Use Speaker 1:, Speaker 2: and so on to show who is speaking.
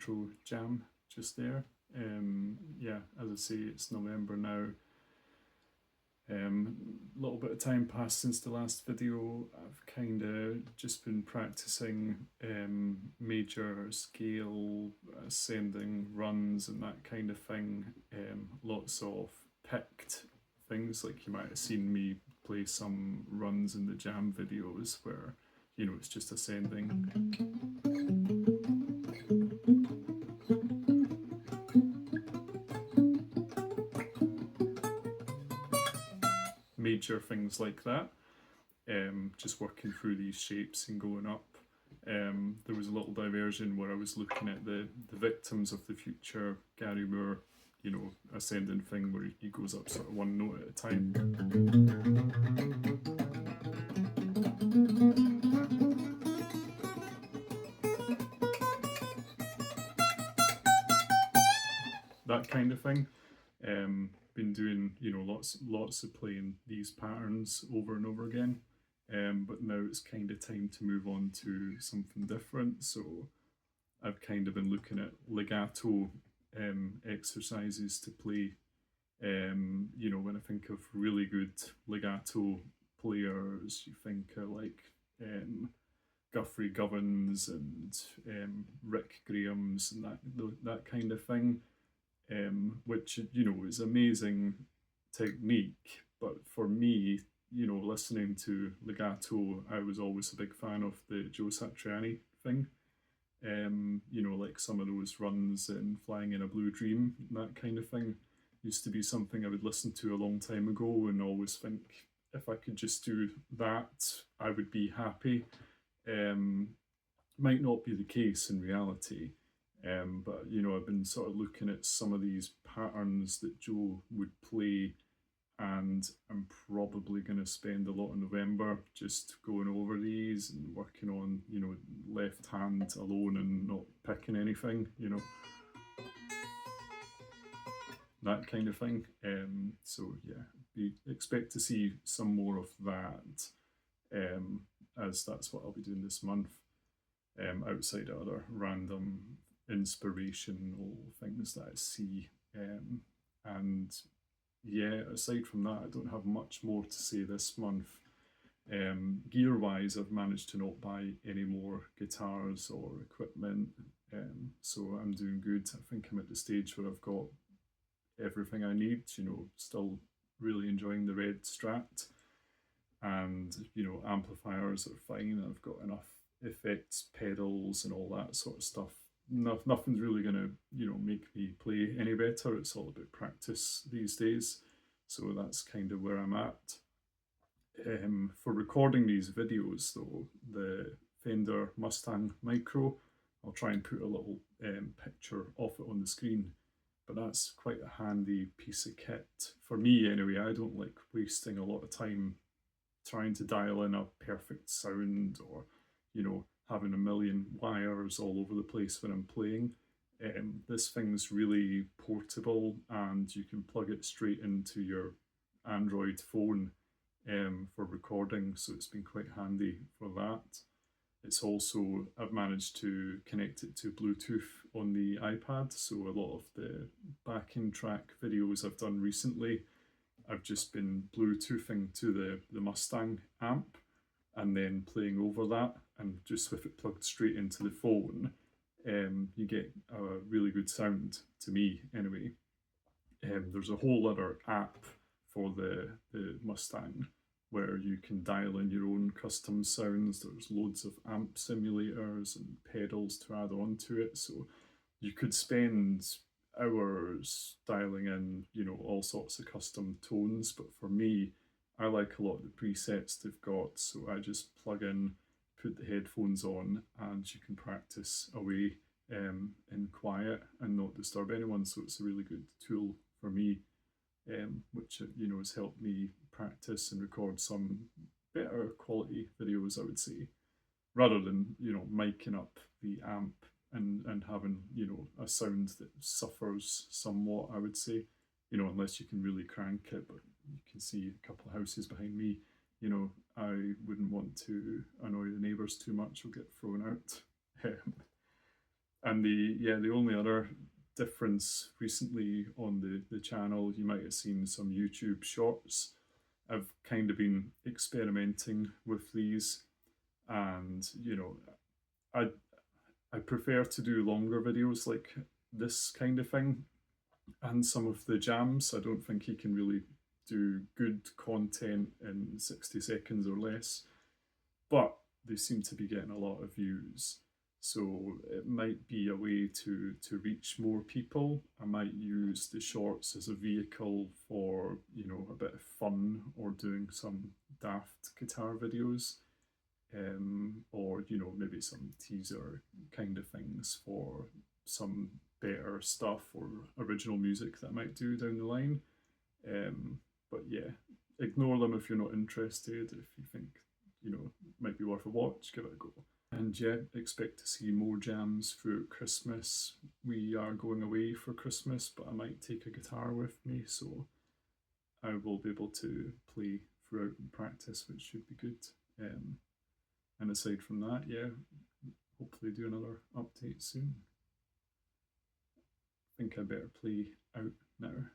Speaker 1: intro jam just there. Yeah, as I say, it's November now. A little bit of time passed since the last video. I've kind of just been practicing major scale ascending runs and that kind of thing. Lots of picked things, like you might have seen me play some runs in the jam videos where, you know, it's just ascending. Major things like that. Just working through these shapes and going up. There was a little diversion where I was looking at the Victims of the Future Gary Moore, you know, ascending thing where he goes up sort of one note at a time. That kind of thing. Been doing, you know, lots of playing these patterns over and over again. But now it's kind of time to move on to something different. So I've kind of been looking at legato exercises to play. You know, when I think of really good legato players, you think of like Guthrie Govans and Rick Graham's and that kind of thing. Which, you know, is amazing technique, but for me, you know, listening to legato, I was always a big fan of the Joe Satriani thing. You know, like some of those runs in Flying in a Blue Dream, that kind of thing used to be something I would listen to a long time ago and always think if I could just do that, I would be happy. Might not be the case in reality. But, you know, I've been sort of looking at some of these patterns that Joe would play, and I'm probably going to spend a lot of November just going over these and working on, you know, left hand alone and not picking anything, you know, that kind of thing. So yeah, expect to see some more of that, as that's what I'll be doing this month, outside of other random inspirational things that I see. And yeah, aside from that, I don't have much more to say this month. Gear wise, I've managed to not buy any more guitars or equipment, so I'm doing good. I think I'm at the stage where I've got everything I need, you know, still really enjoying the red Strat, and, you know, amplifiers are fine. I've got enough effects, pedals and all that sort of stuff. Nothing's really going to, you know, make me play any better. It's all about practice these days. So that's kind of where I'm at. For recording these videos though, the Fender Mustang Micro, I'll try and put a little picture of it on the screen, but that's quite a handy piece of kit. For me anyway, I don't like wasting a lot of time trying to dial in a perfect sound, or, you know, having a million wires all over the place when I'm playing. This thing's really portable and you can plug it straight into your Android phone for recording, so it's been quite handy for that. It's also, I've managed to connect it to Bluetooth on the iPad, so a lot of the backing track videos I've done recently, I've just been Bluetoothing to the Mustang amp and then playing over that, and just with it plugged straight into the phone, you get a really good sound, to me anyway. There's a whole other app for the Mustang where you can dial in your own custom sounds. There's loads of amp simulators and pedals to add on to it, so you could spend hours dialing in, you know, all sorts of custom tones. But for me, I like a lot of the presets they've got, so I just plug in, put the headphones on, and you can practice away in quiet and not disturb anyone. So it's a really good tool for me, which, you know, has helped me practice and record some better quality videos, I would say, rather than, you know, miking up the amp and having, you know, a sound that suffers somewhat, I would say, you know, unless you can really crank it. But you can see a couple of houses behind me, you know, I wouldn't want to annoy the neighbours too much or get thrown out. And the only other difference recently on the channel, you might have seen some YouTube shorts. I've kind of been experimenting with these, and I prefer to do longer videos like this kind of thing. And some of the jams, I don't think he can really do good content in 60 seconds or less, but they seem to be getting a lot of views. So it might be a way to reach more people. I might use the shorts as a vehicle for, a bit of fun or doing some daft guitar videos, or maybe some teaser kind of things for some better stuff or original music that I might do down the line. But yeah, ignore them if you're not interested. If you think might be worth a watch, give it a go. And yeah, expect to see more jams throughout Christmas. We are going away for Christmas, but I might take a guitar with me, so I will be able to play throughout and practice, which should be good. And aside from that, yeah, hopefully do another update soon. I think I better play out now.